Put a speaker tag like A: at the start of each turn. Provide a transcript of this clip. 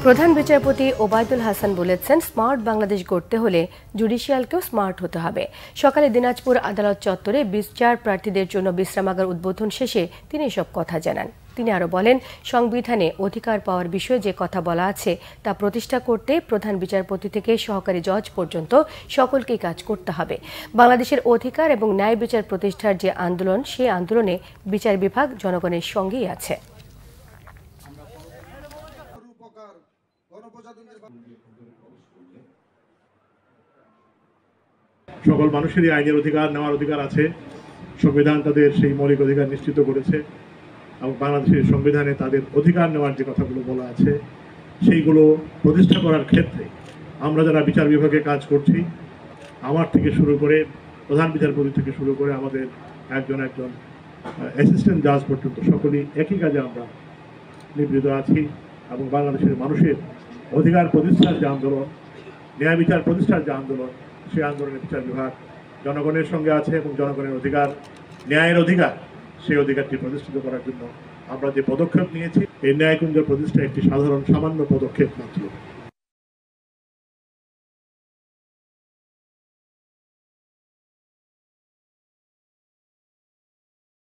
A: প্রধান বিচারপতি ওবায়দুল হাসান বলেছেন, স্মার্ট বাংলাদেশ গড়তে হলে জুডিশিয়ালকেও স্মার্ট হতে হবে। সকালে দিনাজপুর আদালত চত্বরে বিচার প্রার্থীদের জন্য বিশ্রামাগার উদ্বোধন শেষে তিনি এসব কথা জানান। তিনি আরও বলেন, সংবিধানে অধিকার পাওয়ার বিষয়ে যে কথা বলা আছে তা প্রতিষ্ঠা করতে প্রধান বিচারপতি থেকে সহকারী জজ পর্যন্ত সকলকেই কাজ করতে হবে। বাংলাদেশের অধিকার এবং ন্যায় বিচার প্রতিষ্ঠার যে আন্দোলন, সেই আন্দোলনে বিচার বিভাগ জনগণের সঙ্গেই আছে।
B: সকল মানুষেরই আইনের অধিকার নেওয়ার অধিকার আছে। সংবিধান তাদের সেই মৌলিক অধিকার নিশ্চিত করেছে এবং বাংলাদেশের সংবিধানে তাদের অধিকার নেওয়ার যে কথাগুলো বলা আছে সেইগুলো প্রতিষ্ঠা করার ক্ষেত্রে আমরা যারা বিচার বিভাগে কাজ করছি, আমার থেকে শুরু করে প্রধান বিচারপতি থেকে শুরু করে আমাদের একজন অ্যাসিস্ট্যান্ট জাজ পর্যন্ত সকলেই একই কাজে আমরা নিবৃত আছি এবং বাংলাদেশের মানুষের অধিকার প্রতিষ্ঠার যে আন্দোলন, ন্যায় বিচার প্রতিষ্ঠার যে আন্দোলন, সেই আন্দোলনে বিচার বিভাগ জনগণের সঙ্গে আছে এবং জনগণের অধিকার, ন্যায়ের অধিকার, সেই অধিকারটি প্রতিষ্ঠিত করার জন্য আমরা যে পদক্ষেপ নিয়েছি, এই ন্যায়কুঞ্জ প্রতিষ্ঠা একটি সামান্য পদক্ষেপ মাত্র।